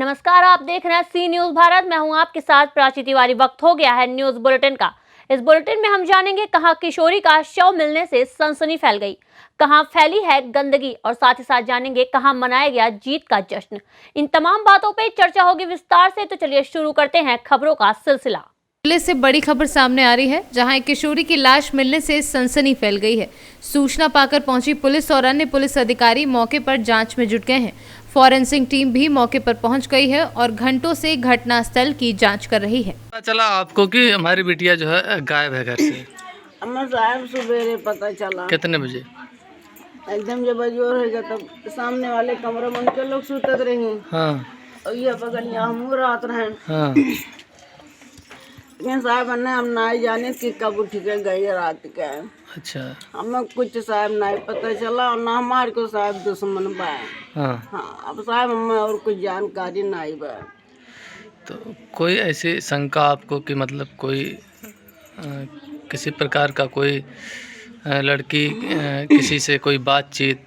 नमस्कार, आप देख रहे हैं सी न्यूज भारत। मैं हूं आपके साथ प्राची तिवारी। वक्त हो गया है न्यूज बुलेटिन का। इस बुलेटिन में हम जानेंगे कहां किशोरी का शव मिलने से सनसनी फैल गई, कहां फैली है गंदगी और साथ ही साथ जानेंगे कहां मनाया गया जीत का जश्न। इन तमाम बातों पे चर्चा होगी विस्तार से। तो चलिए शुरू करते हैं खबरों का सिलसिला। पुलिस से बड़ी खबर सामने आ रही है, जहां एक किशोरी की लाश मिलने से सनसनी फैल गई है। सूचना पाकर पहुंची पुलिस और अन्य पुलिस अधिकारी मौके पर जांच में जुट गए हैं। फॉरेंसिक टीम भी मौके पर पहुंच गई है और घंटों से घटनास्थल की जांच कर रही है। पता चला आपको कि हमारी बिटिया जो है गायब है घर से? अम्मा साहब सवेरे पता चला। कितने बजे? एकदम जब बजोर है तब सामने वाले कमरे में उनके लोग सुतत रहे। हाँ और ये बगल यहाँ हम रात रहे। हाँ। लेकिन साहब हम नहीं जाने कि कब उठ के गई रात के। अच्छा। हमें कुछ साहब नहीं पता चला और ना हमारे को साहब दुश्मन बा। हाँ हाँ, अब साहब हमें और कुछ जानकारी नहीं बा। तो कोई ऐसी शंका आपको कि मतलब कोई किसी प्रकार का कोई लड़की किसी से कोई बातचीत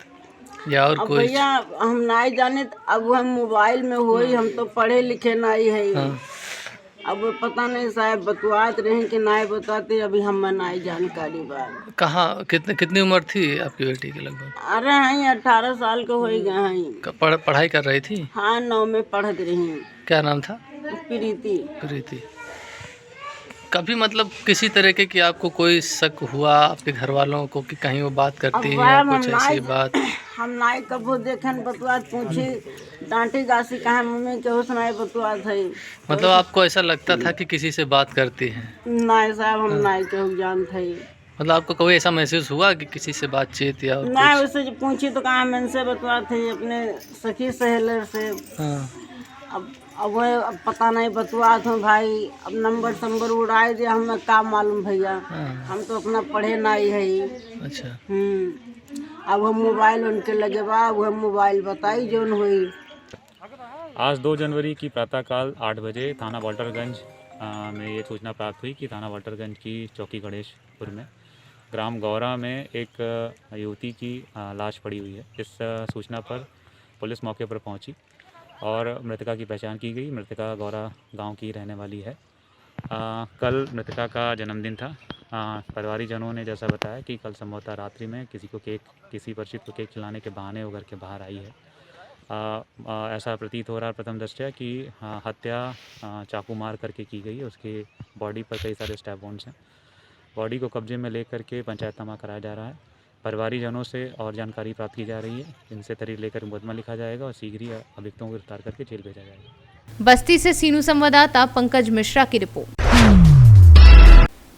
या और अब कोई? भैया हम नहीं जाने, अब हम मोबाइल में होई, हम तो पढ़े लिखे नहीं है। हाँ। अब पता नहीं साहब बतवाते रहे कि नहीं बताते, अभी हमें नहीं जानकारी बा। कहाँ कितनी उम्र थी आपकी बेटी की लगभग? अरे हैं 18 साल के हो गए हैं। पढ़ाई कर रही थी? हाँ, 9 में पढ़त रही। क्या नाम था? प्रीति। प्रीति। कभी मतलब किसी तरीके की आपको कोई शक हुआ आपके घर वालों को कि कहीं वो बात करती है या कुछ ऐसी बात? हम नाई कबो देखन बतवात पूछी डांटी गासी कहा मम्मी के उस नाई बतवात है। मतलब आपको ऐसा लगता था कि किसी से बात करती है? नहीं साहब, हम नाई के जानते है। मतलब आपको कभी ऐसा महसूस हुआ कि किसी से बातचीत या नहीं, उससे जो पूछी तो कहा मन से बतवात है अपने सखी सहेलर से। हाँ। अब पता नहीं बतवात हूँ भाई। अब नंबर उड़ाए दे, हमें क्या मालूम भैया। हाँ। हम तो अपना पढ़े नहीं है। अच्छा। अब हम मोबाइल उनके लगे बा, वो मोबाइल बताई जोन हुई। आज 2 जनवरी की प्रातःकाल 8 बजे थाना वाल्टरगंज में ये सूचना प्राप्त हुई कि थाना वाल्टरगंज की चौकी गणेशपुर में ग्राम गौरा में एक युवती की लाश पड़ी हुई है। इस सूचना पर पुलिस मौके पर पहुंची और मृतका की पहचान की गई। मृतका गौरा गांव की रहने वाली है। कल मृतका का जन्मदिन था। परिवारीजनों ने जैसा बताया कि कल संभवतः रात्रि में किसी परिचित को केक खिलाने के बहाने वो घर के बाहर आई है। ऐसा प्रतीत हो रहा है प्रथम दृष्टया कि हत्या चाकू मार करके की गई है। उसके बॉडी पर कई सारे स्टैब वुंड्स हैं। बॉडी को कब्जे में लेकर के पंचायतनामा कराया जा रहा है। परिवारीजनों से और जानकारी प्राप्त की जा रही है। इनसे तहरीर लेकर मुकदमा लिखा जाएगा और शीघ्र ही अभियुक्तों को गिरफ्तार करके जेल भेजा जाएगा। बस्ती से सीनू संवाददाता पंकज मिश्रा की रिपोर्ट।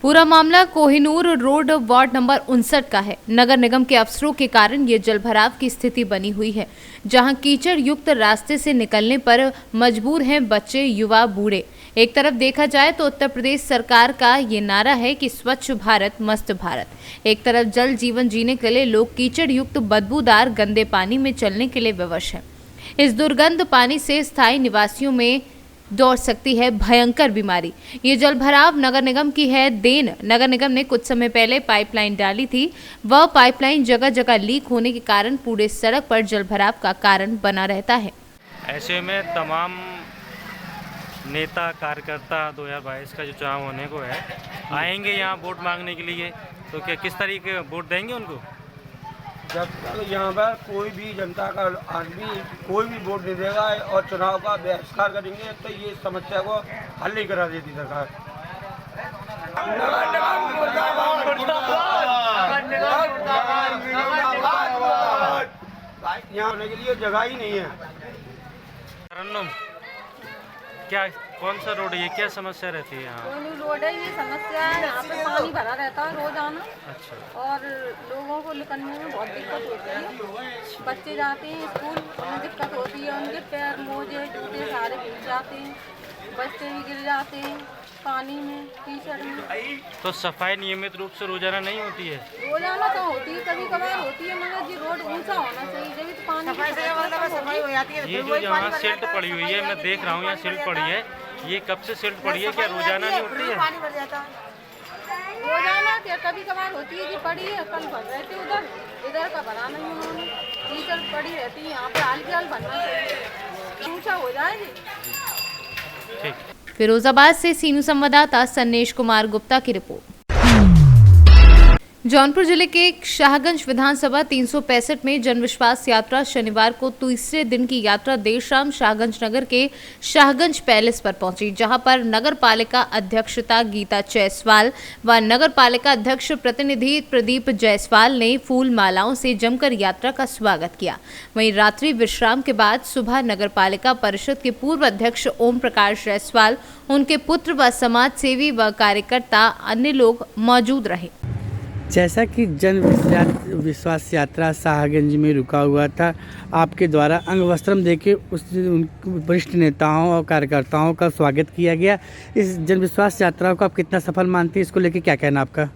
पूरा मामला कोहिनूर रोड वार्ड नंबर 59 का है। नगर निगम के अफसरों के कारण ये जलभराव की स्थिति बनी हुई है, जहां कीचड़ युक्त रास्ते से निकलने पर मजबूर हैं बच्चे, युवा, बूढ़े। एक तरफ देखा जाए तो उत्तर प्रदेश सरकार का ये नारा है कि स्वच्छ भारत मस्त भारत। एक तरफ जल जीवन जीने के लिए लोग कीचड़ युक्त बदबूदार गंदे पानी में चलने के लिए विवश हैं। इस दुर्गंध पानी से स्थायी निवासियों में दौड़ सकती है भयंकर बीमारी। ये जलभराव नगर निगम की है देन। नगर निगम ने कुछ समय पहले पाइपलाइन डाली थी। वह पाइपलाइन जगह जगह लीक होने के कारण पूरे सड़क पर जलभराव का कारण बना रहता है। ऐसे में तमाम नेता कार्यकर्ता 2022 का जो चुनाव होने को है आएंगे यहाँ वोट मांगने के लिए, तो क्या किस तरीके वोट देंगे उनको? जब तक यहाँ पर कोई भी जनता का आदमी कोई भी वोट नहीं देगा और चुनाव का बहिष्कार करेंगे तो ये समस्या को हल नहीं करा देती सरकार। यहाँ होने के लिए जगह ही नहीं है। क्या कौन सा रोड है, ये क्या समस्या रहती है यहाँ? रोड है, ये समस्या है। यहाँ पे पानी भरा रहता है रोजाना। अच्छा। और लोगों को निकलने में बहुत दिक्कत होती है। बच्चे जाते हैं स्कूल, उन्हें दिक्कत होती है। उनके पैर, मोजे, जूते सारे भीग जाते हैं। बच्चे भी गिर जाते हैं पानी में, कीचड़ में। तो सफाई नियमित रूप से रोजाना नहीं होती है? रोजाना तो होती है, कभी कभार होती है, मगर ये रोड ऊंचा होना चाहिए जब तो पानी सफाई हो जाती है। ये जो यहाँ सिल्ट पड़ी हुई है, मैं देख रहा हूँ यहाँ सिल्ट पड़ी है, ये कब से सिल्ट पड़ी है? क्या रोजाना नहीं होती है? रोजाना क्या कभी कभार होती है कि पड़ी है। कल भर रहे थे इधर का भरा नहीं उन्होंने। कीचड़ पड़ी रहती है यहाँ पे, हाल के हाल भरना चाहिए। ऊंचा हो जाएगी। फिरोजाबाद से सीनू संवाददाता सन्नेश कुमार गुप्ता की रिपोर्ट। जौनपुर जिले के शाहगंज विधानसभा 365 में जनविश्वास यात्रा शनिवार को तीसरे दिन की यात्रा देर शाम शाहगंज नगर के शाहगंज पैलेस पर पहुंची, जहां पर नगर पालिका अध्यक्षता गीता जायसवाल व नगर पालिका अध्यक्ष प्रतिनिधि प्रदीप जायसवाल ने फूल मालाओं से जमकर यात्रा का स्वागत किया। वहीं रात्रि विश्राम के बाद सुबह नगर पालिका परिषद के पूर्व अध्यक्ष ओम प्रकाश जायसवाल, उनके पुत्र व समाज सेवी व कार्यकर्ता अन्य लोग मौजूद रहे। जैसा कि जन विश्वास यात्रा शाहगंज में रुका हुआ था, आपके द्वारा अंग वस्त्रम देके उस वरिष्ठ नेताओं और कार्यकर्ताओं का स्वागत किया गया। इस जन विश्वास यात्रा को आप कितना सफल मानते हैं, इसको लेके क्या कहना आपका?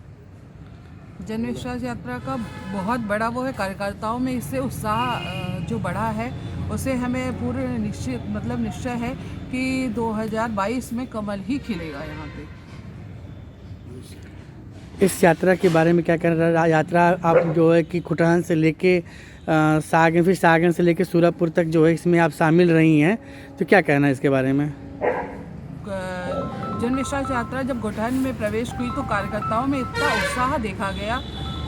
जन विश्वास यात्रा का बहुत बड़ा वो है, कार्यकर्ताओं में इससे उत्साह जो बढ़ा है उसे हमें पूरे निश्चय है कि 2022 में कमल ही खिलेगा यहाँ पे। इस यात्रा के बारे में क्या कहना? यात्रा आप जो है कि खुटहन से लेके सागन, फिर सागन से लेके सूरापुर तक जो है इसमें आप शामिल रही हैं, तो क्या कहना है इसके बारे में? जन विश्वास यात्रा जब घुटहन में प्रवेश हुई तो कार्यकर्ताओं में इतना उत्साह देखा गया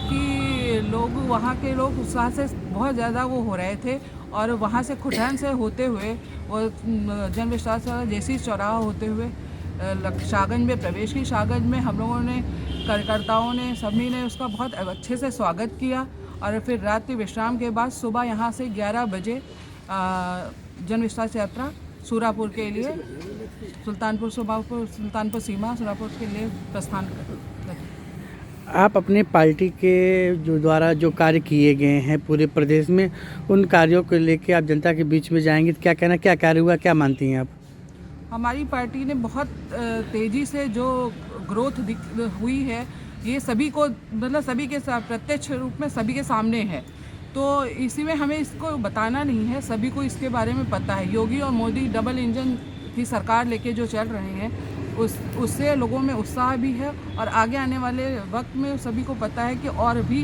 कि वहाँ के लोग उत्साह से बहुत ज़्यादा वो हो रहे थे। और वहाँ से खुटहन से होते हुए वो जन विश्वास जैसी चौराहा होते हुए शाहगंज में प्रवेश की। शाहगंज में हम लोगों ने, कार्यकर्ताओं ने, सभी ने उसका बहुत अच्छे से स्वागत किया। और फिर रात्रि विश्राम के बाद सुबह यहाँ से 11 बजे जन विश्वास यात्रा सूरापुर के लिए सुल्तानपुर सीमा सूरापुर के लिए प्रस्थान कर। आप अपने पार्टी के द्वारा जो कार्य किए गए हैं पूरे प्रदेश में, उन कार्यों को लेके आप जनता के बीच में जाएंगे तो क्या कहना, क्या कार्य हुआ, क्या मानती हैं आप? हमारी पार्टी ने बहुत तेज़ी से जो ग्रोथ हुई है, ये सभी को सभी के प्रत्यक्ष रूप में सभी के सामने है। तो इसी में हमें इसको बताना नहीं है, सभी को इसके बारे में पता है। योगी और मोदी डबल इंजन की सरकार लेके जो चल रहे हैं उससे लोगों में उत्साह भी है और आगे आने वाले वक्त में सभी को पता है कि और भी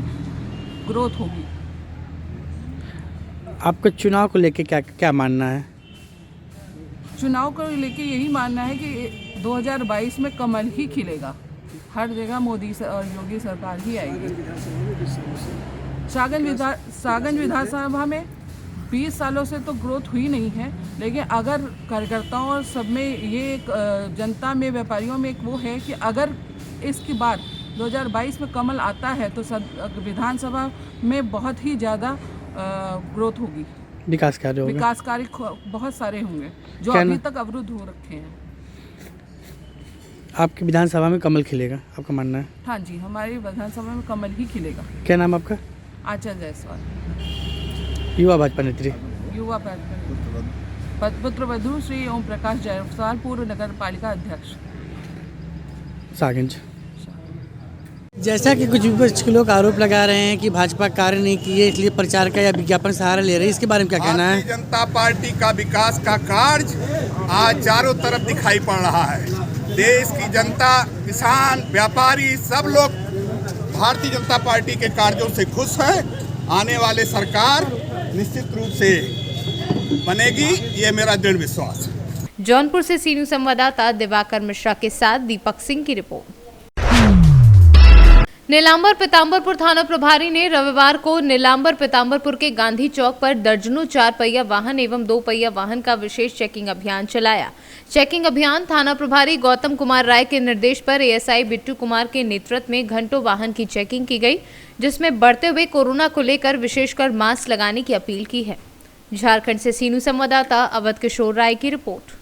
ग्रोथ होगी। आपका चुनाव को लेके क्या मानना है? चुनाव को लेके यही मानना है कि 2022 में कमल ही खिलेगा, हर जगह मोदी और योगी सरकार ही आएगी। शाहगंज विधानसभा में 20 सालों से तो ग्रोथ हुई नहीं है, लेकिन अगर कार्यकर्ताओं और सब में ये एक जनता में, व्यापारियों में एक वो है कि अगर इसके बाद 2022 में कमल आता है तो विधानसभा में बहुत ही ज़्यादा ग्रोथ होगी। विकास कार्य बहुत सारे होंगे जो अभी तक अवरुद्ध हो रखे हैं। आपकी विधानसभा में कमल खिलेगा, आपका मानना है? हाँ जी, हमारी विधानसभा में कमल ही खिलेगा। क्या नाम आपका? आचार्य जायसवाल, युवा भाजपा नेत्री। युवा पुत्र वधु श्री ओम प्रकाश जायसवाल, पूर्व नगर पालिका अध्यक्ष शाहगंज। जैसा कि कुछ विपक्ष के लोग आरोप लगा रहे हैं कि भाजपा कार्य नहीं किए, इसलिए प्रचार का या विज्ञापन सहारा ले रही है, इसके बारे में क्या कहना है? भारतीय जनता पार्टी का विकास का कार्य आज चारों तरफ दिखाई पड़ रहा है। देश की जनता, किसान, व्यापारी, सब लोग भारतीय जनता पार्टी के कार्यों से खुश हैं। आने वाले सरकार निश्चित रूप से बनेगी, ये मेरा दृढ़ विश्वास है। जौनपुर से सीनू संवाददाता दिवाकर मिश्रा के साथ दीपक सिंह की रिपोर्ट। नीलांबर पीताम्बरपुर थाना प्रभारी ने रविवार को नीलांबर पीताम्बरपुर के गांधी चौक पर दर्जनों 4 पहिया वाहन एवं 2 पहिया वाहन का विशेष चेकिंग अभियान चलाया। चेकिंग अभियान थाना प्रभारी गौतम कुमार राय के निर्देश पर एएसआई बिट्टू कुमार के नेतृत्व में घंटों वाहन की चेकिंग की गई, जिसमें बढ़ते हुए कोरोना को लेकर विशेषकर मास्क लगाने की अपील की है। झारखंड से सीनू संवाददाता अवध किशोर राय की रिपोर्ट।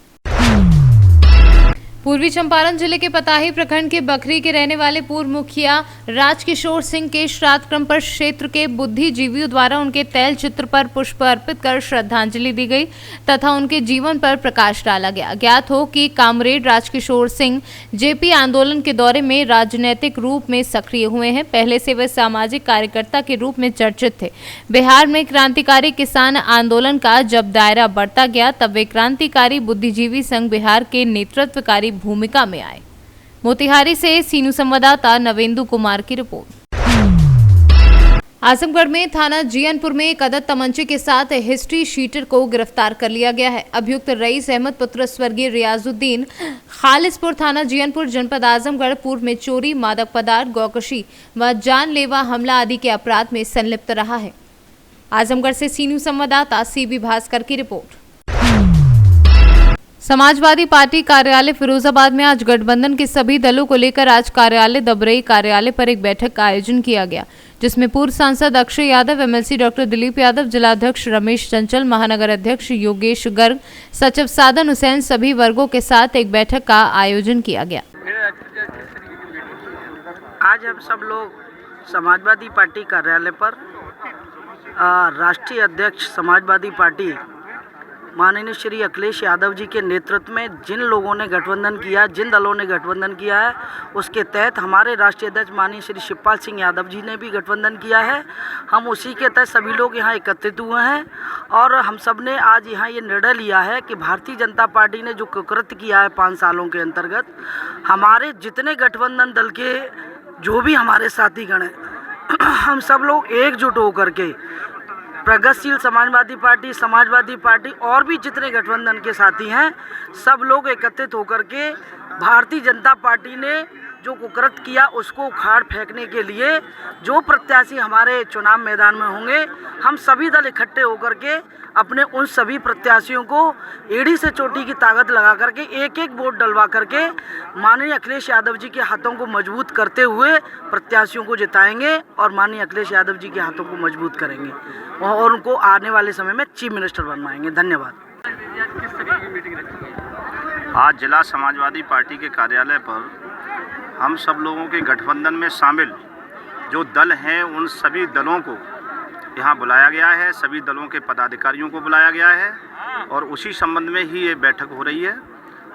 पूर्वी चंपारण जिले के पताही प्रखंड के बखरी के रहने वाले पूर्व मुखिया राजकिशोर सिंह के श्राद्ध क्रम पर क्षेत्र के बुद्धिजीवियों द्वारा उनके तैल चित्र पर पुष्प अर्पित कर श्रद्धांजलि दी गई तथा उनके जीवन पर प्रकाश डाला गया। ज्ञात हो कि कामरेड राजकिशोर सिंह जेपी आंदोलन के दौरे में राजनीतिक रूप में सक्रिय हुए हैं। पहले से वे सामाजिक कार्यकर्ता के रूप में चर्चित थे। बिहार में क्रांतिकारी किसान आंदोलन का जब दायरा बढ़ता गया तब वे क्रांतिकारी बुद्धिजीवी संघ बिहार के नेतृत्वकारी भूमिका में आए। मोतिहारी से सीनू संवाददाता नवेंदु कुमार की रिपोर्ट। आजमगढ़ में थाना जियनपुर में एक अदद तमंचे के साथ हिस्ट्री शीटर को गिरफ्तार कर लिया गया है। अभियुक्त रईस अहमद पुत्र स्वर्गीय रियाजुद्दीन खालिसपुर थाना जियनपुर जनपद आजमगढ़ पूर्व में चोरी, मादक पदार्थ, गौकशी व जानलेवा हमला आदि के अपराध में संलिप्त रहा है। आजमगढ़ से सी न्यूज़ संवाददाता सीबी भास्कर की रिपोर्ट। समाजवादी पार्टी कार्यालय फिरोजाबाद में आज गठबंधन के सभी दलों को लेकर आज कार्यालय दबरई कार्यालय पर एक बैठक का आयोजन किया गया, जिसमें पूर्व सांसद अक्षय यादव, एमएलसी डॉक्टर दिलीप यादव, जिलाध्यक्ष रमेश चंचल, महानगर अध्यक्ष योगेश गर्ग, सचिव साधन हुसैन सभी वर्गों के साथ एक बैठक का आयोजन किया गया। आज हम सब लोग समाजवादी पार्टी कार्यालय पर राष्ट्रीय अध्यक्ष समाजवादी पार्टी माननीय श्री अखिलेश यादव जी के नेतृत्व में जिन लोगों ने गठबंधन किया, जिन दलों ने गठबंधन किया है, उसके तहत हमारे राष्ट्रीय अध्यक्ष माननीय श्री शिवपाल सिंह यादव जी ने भी गठबंधन किया है। हम उसी के तहत सभी लोग यहाँ एकत्रित हुए हैं और हम सब ने आज यहाँ ये निर्णय लिया है कि भारतीय जनता पार्टी ने जो कुकृत्य किया है 5 सालों के अंतर्गत, हमारे जितने गठबंधन दल के जो भी हमारे साथीगण हैं, हम सब लोग एकजुट होकर के प्रगतिशील समाजवादी पार्टी और भी जितने गठबंधन के साथी हैं, सब लोग एकत्रित होकर के भारतीय जनता पार्टी ने जो कुकृत्य किया उसको उखाड़ फेंकने के लिए जो प्रत्याशी हमारे चुनाव मैदान में होंगे, हम सभी दल इकट्ठे होकर के अपने उन सभी प्रत्याशियों को एड़ी से चोटी की ताकत लगा करके एक एक वोट डलवा करके माननीय अखिलेश यादव जी के हाथों को मजबूत करते हुए प्रत्याशियों को जिताएंगे और माननीय अखिलेश यादव जी के हाथों को मजबूत करेंगे और उनको आने वाले समय में चीफ मिनिस्टर बनवाएंगे। धन्यवाद। आज जिला समाजवादी पार्टी के कार्यालय पर हम सब लोगों के गठबंधन में शामिल जो दल हैं उन सभी दलों को यहाँ बुलाया गया है, सभी दलों के पदाधिकारियों को बुलाया गया है और उसी संबंध में ही ये बैठक हो रही है।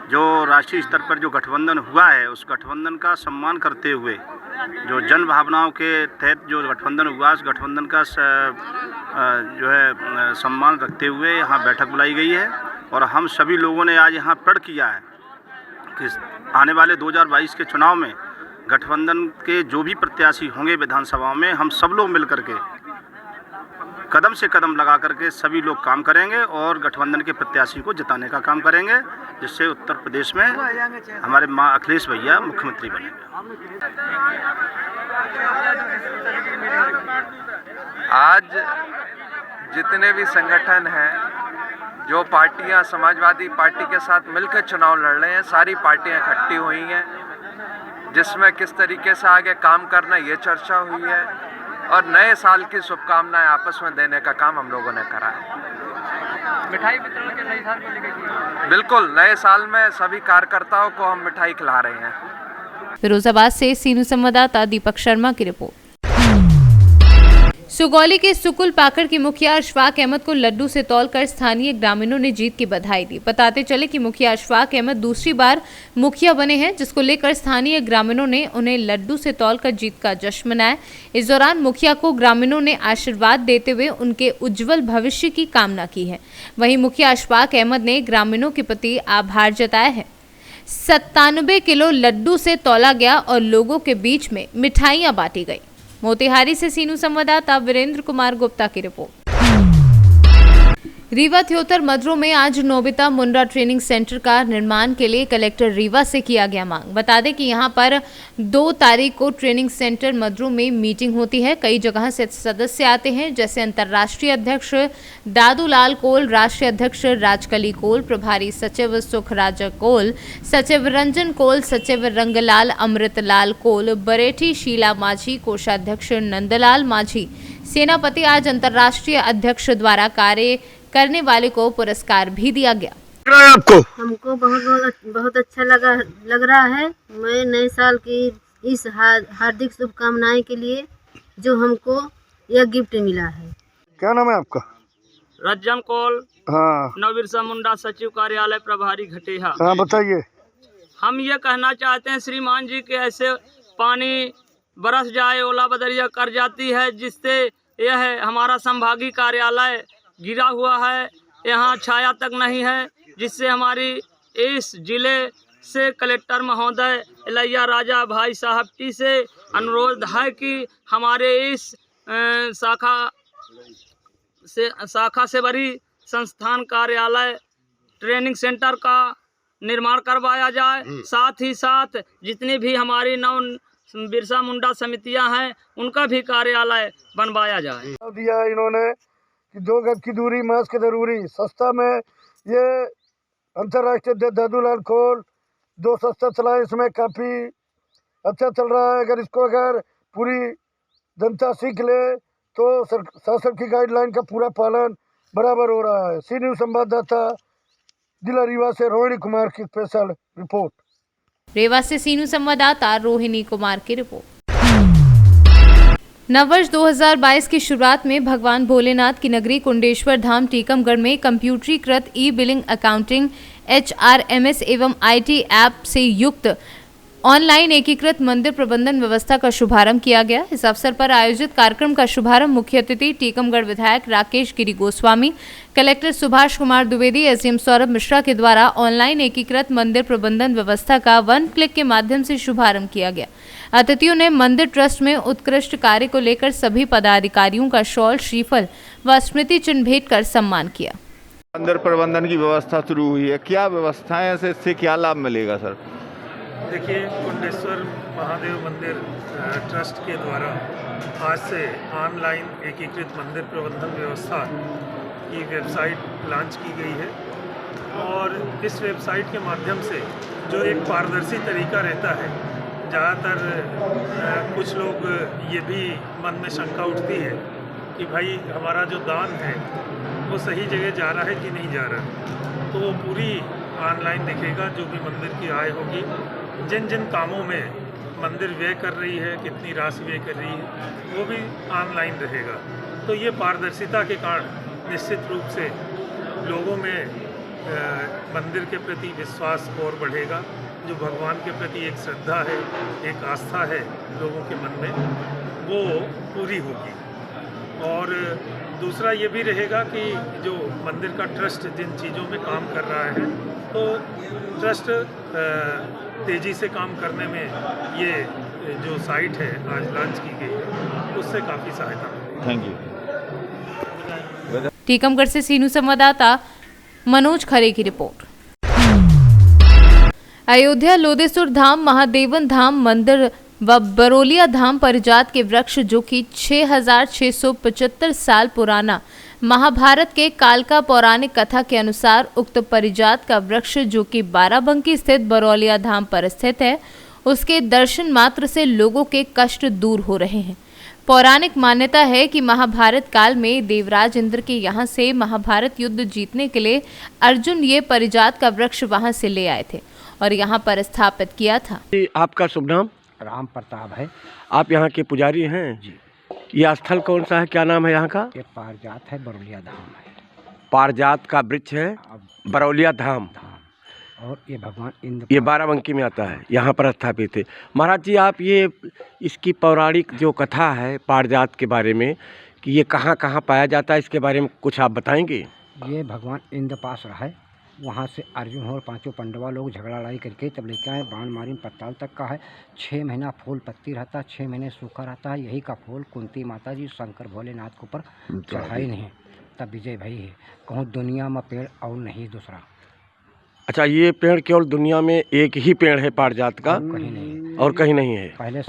जो राष्ट्रीय स्तर पर जो गठबंधन हुआ है उस गठबंधन का सम्मान करते हुए, जो जन भावनाओं के तहत जो गठबंधन हुआ उस गठबंधन का जो है सम्मान रखते हुए यहाँ बैठक बुलाई गई है और हम सभी लोगों ने आज यहाँ प्रण किया है कि आने वाले 2022 के चुनाव में गठबंधन के जो भी प्रत्याशी होंगे विधानसभाओं में, हम सब लोग मिल करके कदम से कदम लगा करके सभी लोग काम करेंगे और गठबंधन के प्रत्याशी को जिताने का काम करेंगे, जिससे उत्तर प्रदेश में हमारे मां अखिलेश भैया मुख्यमंत्री बनेंगे। आज जितने भी संगठन हैं, जो पार्टियां समाजवादी पार्टी के साथ मिलकर चुनाव लड़ रहे हैं, सारी पार्टियां इकट्ठी हुई हैं, जिसमें किस तरीके से आगे काम करना ये चर्चा हुई है और नए साल की शुभकामनाएं आपस में देने का काम हम लोगों ने करा है। मिठाई वितरण के नए साल को लेकर बिल्कुल, नए साल में सभी कार्यकर्ताओं को हम मिठाई खिला रहे हैं। फिरोजाबाद से सी न्यूज़ संवाददाता दीपक शर्मा की रिपोर्ट। सुगौली के सुकुल पाकड़ की मुखिया अशफाक अहमद को लड्डू से तौलकर स्थानीय ग्रामीणों ने जीत की बधाई दी। बताते चले कि मुखिया अशफाक अहमद दूसरी बार मुखिया बने हैं, जिसको लेकर स्थानीय ग्रामीणों ने उन्हें लड्डू से तौलकर जीत का जश्न मनाया। इस दौरान मुखिया को ग्रामीणों ने आशीर्वाद देते हुए उनके उज्जवल भविष्य की कामना की है। वहीं मुखिया अशफाक अहमद ने ग्रामीणों के प्रति आभार जताया है। 97 किलो लड्डू से तौला गया और लोगों के बीच में मिठाइयां बांटी गई। मोतिहारी से सी न्यूज़ संवाददाता वीरेंद्र कुमार गुप्ता की रिपोर्ट। रीवा थियोतर मद्रो में आज नोबिता मुंडा ट्रेनिंग सेंटर का निर्माण के लिए कलेक्टर रीवा से किया गया मांग। बता दें कि यहां पर 2 तारीख को ट्रेनिंग सेंटर मद्रो में मीटिंग होती है। कई जगह से सदस्य आते हैं, जैसे अंतर्राष्ट्रीय अध्यक्ष दादूलाल कोल, राष्ट्रीय अध्यक्ष राजकली कोल, प्रभारी सचिव सुखराज कोल, सचिव रंजन कोल, सचिव रंगलाल अमृतलाल कोल, बरेठी शीला माझी, कोषाध्यक्ष नंदलाल माझी। सेनापति आज अंतर्राष्ट्रीय अध्यक्ष द्वारा कार्य करने वाले को पुरस्कार भी दिया गया। आपको हमको बहुत अच्छा लग रहा है। मैं नए साल की इस हार्दिक शुभकामनाएं के लिए जो हमको यह गिफ्ट मिला है। क्या नाम है आपका? रज्जम कोल। हाँ। नवबिरसा मुंडा सचिव कार्यालय प्रभारी घटेहा। हाँ, बताइए। हम ये कहना चाहते हैं श्रीमान जी के ऐसे पानी बरस जाए, ओला बदरिया कर जाती है, जिससे यह हमारा संभागीय कार्यालय गिरा हुआ है, यहाँ छाया तक नहीं है, जिससे हमारी इस जिले से कलेक्टर महोदय इलैया राजा भाई साहब की से अनुरोध है कि हमारे इस शाखा से बड़ी संस्थान कार्यालय ट्रेनिंग सेंटर का निर्माण करवाया जाए। साथ ही साथ जितनी भी हमारी बिरसा मुंडा समितियां हैं उनका भी कार्यालय बनवाया जाए। दिया इन्होंने कि 2 गज की दूरी, मास्क जरूरी, सस्ता में ये अंतर्राष्ट्रीय दादूलाल खोल 2 सस्ता चला, इसमें काफ़ी अच्छा चल रहा है। अगर इसको पूरी जनता सीख ले तो शासन की गाइडलाइन का पूरा पालन बराबर हो रहा है। सी न्यूज़ संवाददाता जिला रीवा से रोहिणी कुमार की स्पेशल रिपोर्ट। रेवा से सीनू संवाददाता रोहिणी कुमार की रिपोर्ट। नववर्ष 2022 की शुरुआत में भगवान भोलेनाथ की नगरी कुंडेश्वर धाम टीकमगढ़ में कंप्यूटरीकृत ई बिलिंग, अकाउंटिंग, HRMS एवं IT ऐप से युक्त ऑनलाइन एकीकृत मंदिर प्रबंधन व्यवस्था का शुभारंभ किया गया। इस अवसर पर आयोजित कार्यक्रम का शुभारंभ मुख्य अतिथि टीकमगढ़ विधायक राकेश गिरी गोस्वामी, कलेक्टर सुभाष कुमार द्विवेदी, SDM सौरभ मिश्रा के द्वारा ऑनलाइन एकीकृत मंदिर प्रबंधन व्यवस्था का 1 क्लिक के माध्यम से शुभारंभ किया गया। अतिथियों ने मंदिर ट्रस्ट में उत्कृष्ट कार्य को लेकर सभी पदाधिकारियों का शॉल, श्रीफल व स्मृति चिन्ह भेंट कर सम्मान किया। मंदिर प्रबंधन की व्यवस्था शुरू हुई है, क्या व्यवस्थाएं हैं, इससे क्या लाभ मिलेगा सर? देखिए, कुंडेश्वर महादेव मंदिर ट्रस्ट के द्वारा आज से ऑनलाइन एकीकृत मंदिर प्रबंधन व्यवस्था की वेबसाइट लॉन्च की गई है और इस वेबसाइट के माध्यम से जो एक पारदर्शी तरीका रहता है, ज़्यादातर कुछ लोग ये भी मन में शंका उठती है कि भाई हमारा जो दान है वो सही जगह जा रहा है कि नहीं जा रहा, तो वो पूरी ऑनलाइन दिखेगा। जो भी मंदिर की आय होगी, जिन जिन कामों में मंदिर व्यय कर रही है, कितनी राशि व्यय कर रही है, वो भी ऑनलाइन रहेगा। तो ये पारदर्शिता के कारण निश्चित रूप से लोगों में मंदिर के प्रति विश्वास और बढ़ेगा। जो भगवान के प्रति एक श्रद्धा है, एक आस्था है लोगों के मन में, वो पूरी होगी। और दूसरा ये भी रहेगा कि जो मंदिर का ट्रस्ट जिन चीज़ों में काम कर रहा है, तो ट्रस्ट तेज़ी से काम करने में ये जो साइट है आज लॉन्च की गई है, उससे काफ़ी सहायता मिलेगी। Thank you. टीकमगढ़ से सीनू संवाददाता मनोज खरे की रिपोर्ट। अयोध्या लोदेश्वर धाम, महादेवन धाम मंदिर व बरोलिया धाम परिजात के वृक्ष, जो कि 6675 साल पुराना महाभारत के कालका पौराणिक कथा के अनुसार उक्त परिजात का वृक्ष, जो कि बाराबंकी स्थित बरोलिया धाम पर स्थित है, उसके दर्शन मात्र से लोगों के कष्ट दूर हो रहे हैं। पौराणिक मान्यता है कि महाभारत काल में देवराज इंद्र के यहाँ से महाभारत युद्ध जीतने के लिए अर्जुन ये परिजात का वृक्ष वहाँ से ले आए थे और यहाँ पर स्थापित किया था। आपका शुभ नाम? राम प्रताप है। आप यहाँ के पुजारी हैं जी? यह स्थल कौन सा है, क्या नाम है यहाँ का? ये पारजात है, बरौलिया धाम है। पारजात का वृक्ष है, बरौलिया धाम, और ये भगवान इंद्र, ये बाराबंकी में आता है, यहाँ पर स्थापित है। महाराज जी, आप ये इसकी पौराणिक जो कथा है पारजात के बारे में, कि ये कहाँ कहाँ पाया जाता है, इसके बारे में कुछ आप बताएंगे? ये भगवान इंद्र पास रहा है, वहाँ से अर्जुन और 5 पांडवा लोग झगड़ा लड़ाई करके तब लेके आए। बाण मारी पत्ताल तक का है। 6 महीना फूल पत्ती रहता, 6 महीने सूखा रहता है। यही का फूल कुंती माता जी शंकर भोलेनाथ के ऊपर चढ़ाई नहीं, तब विजय भई है। कहूँ दुनिया में पेड़ और नहीं दूसरा। अच्छा, ये पेड़ केवल दुनिया में एक ही पेड़ है पारजात का, कहीं नहीं, और कहीं नहीं है। पहले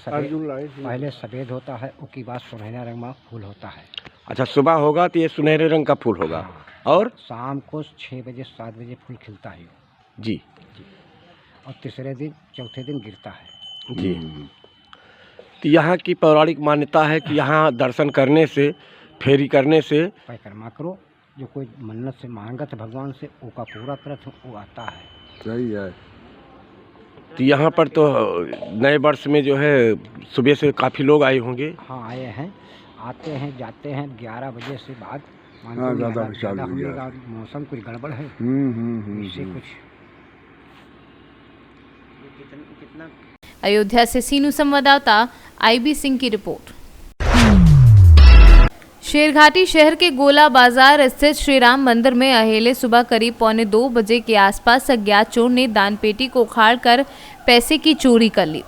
सफ़ेद होता है, उसके बाद सुनहरा रंग में फूल होता है। अच्छा, सुबह होगा तो ये सुनहरे रंग का फूल होगा, और शाम को 6 बजे 7 बजे फूल खिलता है जी, और तीसरे दिन चौथे दिन गिरता है जी। तो यहाँ की पौराणिक मान्यता है कि यहाँ दर्शन करने से, फेरी करने से, परिक्रमा करो, जो कोई मन्नत से मांगत भगवान से, वो का पूरा तरह वो आता है। सही है। तो यहाँ पर तो नए वर्ष में जो है सुबह से काफ़ी लोग आए होंगे? हाँ, आए हैं, आते हैं, जाते हैं 11 बजे से बाद। ज़्यादा मौसम कुछ गड़बड़ है, इससे कुछ। अयोध्या से सीनू संवाददाता IB सिंह की रिपोर्ट। शेरघाटी शहर के गोला बाजार स्थित श्री राम मंदिर में अहेले सुबह करीब 1:45 बजे के आसपास अज्ञात चोर ने दान पेटी को उखाड़कर पैसे की चोरी कर ली।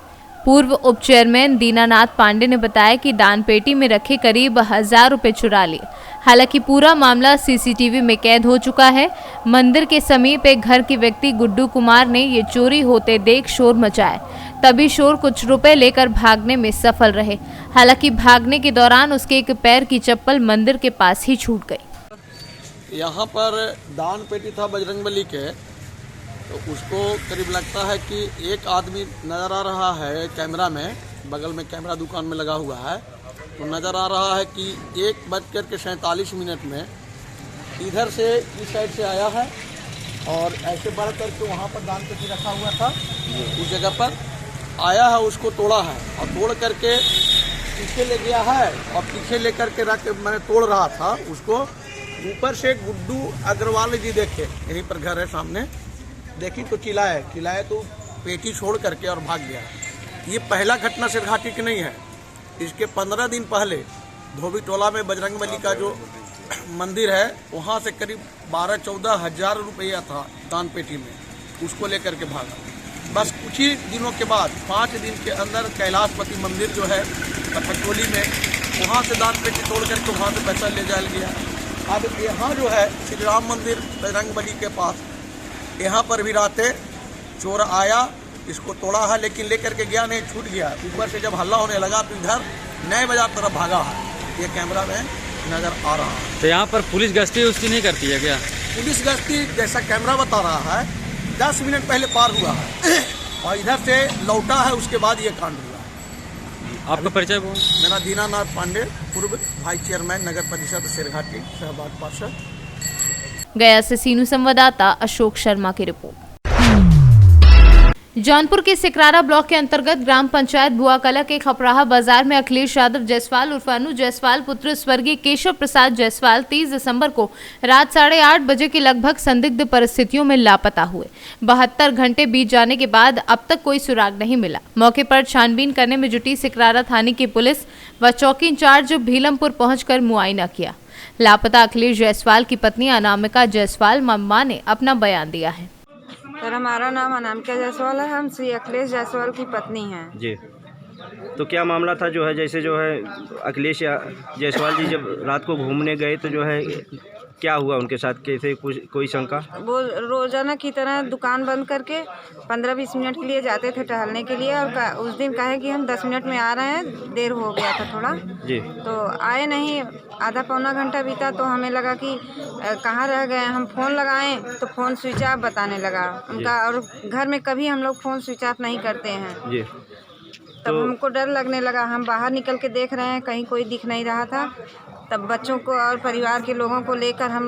पूर्व उप चेयरमैन दीनानाथ पांडे ने बताया कि दान पेटी में रखे करीब 1000 रुपए चुरा लिए। हालांकि पूरा मामला सीसीटीवी में कैद हो चुका है। मंदिर के समीप एक घर के व्यक्ति गुड्डू कुमार ने ये चोरी होते देख शोर मचाया, तभी शोर कुछ रुपए लेकर भागने में सफल रहे। हालांकि भागने के दौरान उसके एक पैर की चप्पल मंदिर के पास ही छूट गई। यहाँ पर दान पेटी था बजरंगबली के, तो उसको करीब लगता है कि एक आदमी नज़र आ रहा है कैमरा में, बगल में कैमरा दुकान में लगा हुआ है, तो नज़र आ रहा है कि 1:47 में इधर से इस साइड से आया है और ऐसे बढ़ करके वहाँ पर दान पेटी रखा हुआ था उस जगह पर आया है, उसको तोड़ा है और तोड़ करके पीछे ले गया है और पीछे ले करके रख मैंने तोड़ रहा था उसको। ऊपर से गुड्डू अग्रवाल जी देखे, यहीं पर घर है सामने, देखी तो चिल्लाए तो पेटी छोड़ करके और भाग गया। ये पहला घटना सिरघाटी की नहीं है। इसके 15 दिन पहले धोबी टोला में बजरंगबली का जो मंदिर है वहाँ से करीब 12-14 हज़ार रुपया था दान पेटी में, उसको लेकर के भागा। बस कुछ ही दिनों के बाद 5 दिन के अंदर कैलाशपति मंदिर जो है पटोली में, वहाँ से दान पेटी तोड़ करके वहाँ से पैसा ले जाया गया। अब यहाँ जो है श्री राम मंदिर बजरंगबली के पास, यहाँ पर भी रातें चोर आया, इसको तोड़ा है लेकिन लेकर के गया नहीं, छूट गया। ऊपर से जब हल्ला होने लगा तो इधर नए बाजार तरफ भागा है, ये कैमरा में नज़र आ रहा है। तो यहाँ पर पुलिस गश्ती उसकी नहीं करती है क्या? पुलिस गश्ती जैसा कैमरा बता रहा है 10 मिनट पहले पार हुआ है और इधर से लौटा है, उसके बाद ये कांड हुआ है। आपका परिचय वो? मेरा दीनानाथ पांडे, पूर्व वाइस चेयरमैन नगर परिषद सिरघाटी, सहबाग पार्षद। गया से सीनू संवाददाता अशोक शर्मा की रिपोर्ट। जौनपुर के सिकरारा ब्लॉक के अंतर्गत ग्राम पंचायत बुआकला के खपराहा बाजार में अखिलेश यादव जायसवाल उर्फ अनु जायसवाल पुत्र स्वर्गीय केशव प्रसाद जायसवाल 30 दिसंबर को रात 8:30 बजे के लगभग संदिग्ध परिस्थितियों में लापता हुए। 72 घंटे बीत जाने के बाद अब तक कोई सुराग नहीं मिला। मौके पर छानबीन करने में जुटी सिकरारा थाने की पुलिस व चौकी इंचार्ज भीलमपुर पहुंचकर मुआयना किया। लापता अखिलेश जायसवाल की पत्नी अनामिका जायसवाल मम्मा ने अपना बयान दिया है। सर, हमारा नाम अनामिका जायसवाल है, हम श्री अखिलेश जायसवाल की पत्नी हैं। जी, तो क्या मामला था जो है, जैसे जो है अखिलेश जायसवाल जी जब रात को घूमने गए तो जो है क्या हुआ उनके साथ, कैसे कोई शंका? वो रोजाना की तरह दुकान बंद करके 15-20 मिनट के लिए जाते थे टहलने के लिए, और उस दिन कहे कि हम 10 मिनट में आ रहे हैं, देर हो गया था थोड़ा जी, तो आए नहीं। आधा पौना घंटा बीता तो हमें लगा कि कहाँ रह गए। हम फ़ोन लगाएं तो फ़ोन स्विच ऑफ बताने लगा उनका, और घर में कभी हम लोग फ़ोन स्विच ऑफ नहीं करते हैं जी। तब हमको डर लगने लगा। हम बाहर निकल के देख रहे हैं, कहीं कोई दिख नहीं रहा था। तब बच्चों को और परिवार के लोगों को लेकर हम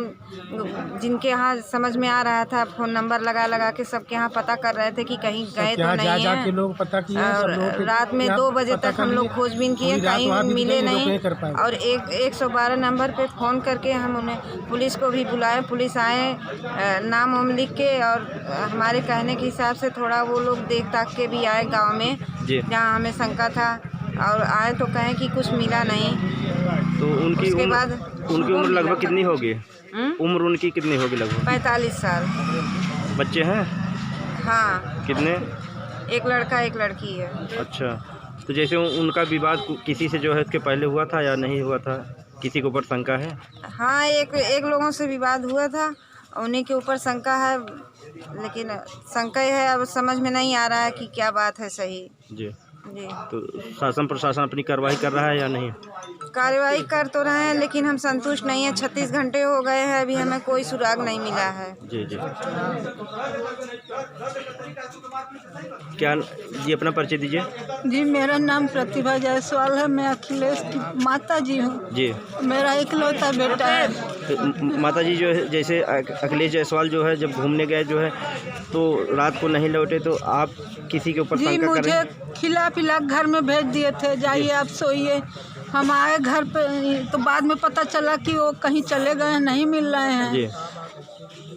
जिनके यहाँ समझ में आ रहा था, फ़ोन नंबर लगा के सबके यहाँ पता कर रहे थे कि कहीं गए तो नहीं हैं। के लोग पता किए, और रात में 2 बजे तक हम लोग खोजबीन किए, कहीं मिले नहीं। और 112 नंबर पे फ़ोन करके हम उन्हें पुलिस को भी बुलाए। पुलिस आए, नाम वाम लिख के, और हमारे कहने के हिसाब से थोड़ा वो लोग देख ताक के भी आए गाँव में जहाँ हमें शंका था, और आए तो कहें कि कुछ मिला नहीं। तो उनकी उम्र लगभग कितनी होगी? उम्र उनकी कितनी होगी? लगभग 45 साल। बच्चे हैं? हाँ। कितने? एक लड़का एक लड़की है। अच्छा, तो जैसे उनका विवाद किसी से जो है इसके पहले हुआ था या नहीं हुआ था? किसी के ऊपर शंका है? हाँ, एक लोगों से विवाद हुआ था, उन्हीं के ऊपर शंका है, लेकिन शंका है, अब समझ में नहीं आ रहा है कि क्या बात है सही। जी जी। तो शासन प्रशासन अपनी कार्रवाई कर रहा है या नहीं? कार्रवाई कर तो रहे हैं, लेकिन हम संतुष्ट नहीं हैं। 36 घंटे हो गए हैं, अभी हमें कोई सुराग नहीं मिला है। जी जी। क्या जी, अपना परिचय दीजिए। जी, मेरा नाम प्रतिभा जायसवाल है, मैं अखिलेश की माता जी हूँ। जी। मेरा इकलौता बेटा है। माता जी जो है, जैसे अखिलेश जायसवाल जो है जब घूमने गए जो है तो रात को नहीं लौटे, तो आप किसी के ऊपर शंका कर रहे हैं? मुझे खिला पिला घर में भेज दिए थे, जाइए आप सोइए। हम आए घर पे तो बाद में पता चला कि वो कहीं चले गए, नहीं मिल रहे हैं जी।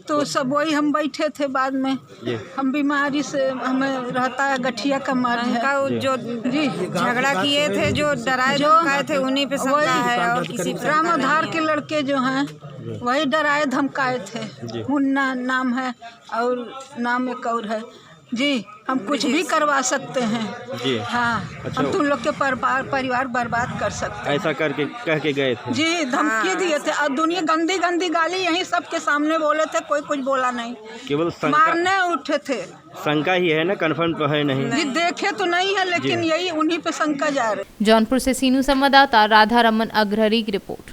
तो सब वही हम बैठे थे। बाद में जी। हम बीमारी से हमें रहता है, गठिया का मर्ज है। जो झगड़ा किए थे, जो डराए धमकाए थे, उन्हीं पे शंका है, और किसी पे रामाधार के लड़के जो हैं वही डराए धमकाए थे। मुन्ना नाम है और नाम एक और है। जी, हम कुछ भी करवा सकते हैं जी। हाँ, अच्छा। हम तुम लोग के परिवार बर्बाद कर सकते हैं। ऐसा करके कह के गए थे? जी, धमकी दिए थे और दुनिया गंदी गंदी गाली यहीं सबके सामने बोले थे, कोई कुछ बोला नहीं, केवल मारने उठे थे। शंका ही है ना, कन्फर्म तो है नहीं? जी, देखे तो नहीं है, लेकिन यही उन्हीं पे शंका जा रही। जौनपुर से सीनू संवाददाता राधा रमन अग्रहरी की रिपोर्ट।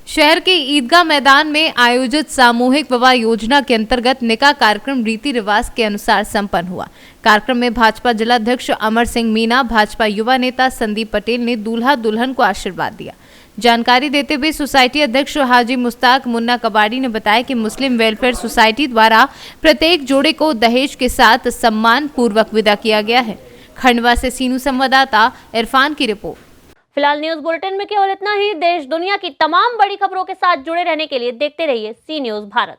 शहर के ईदगाह मैदान में आयोजित सामूहिक विवाह योजना के अंतर्गत निकाह कार्यक्रम रीति रिवाज के अनुसार संपन्न हुआ। कार्यक्रम में भाजपा जिलाध्यक्ष अमर सिंह मीना, भाजपा युवा नेता संदीप पटेल ने दूल्हा दुल्हन को आशीर्वाद दिया। जानकारी देते हुए सोसाइटी अध्यक्ष हाजी मुश्ताक मुन्ना कबाड़ी ने बताया कि मुस्लिम वेलफेयर सोसाइटी द्वारा प्रत्येक जोड़े को दहेज के साथ सम्मान पूर्वक विदा किया गया है। खंडवा से सीनू संवाददाता इरफान की रिपोर्ट। फिलहाल न्यूज बुलेटिन में केवल इतना ही। देश दुनिया की तमाम बड़ी खबरों के साथ जुड़े रहने के लिए देखते रहिए सी न्यूज भारत।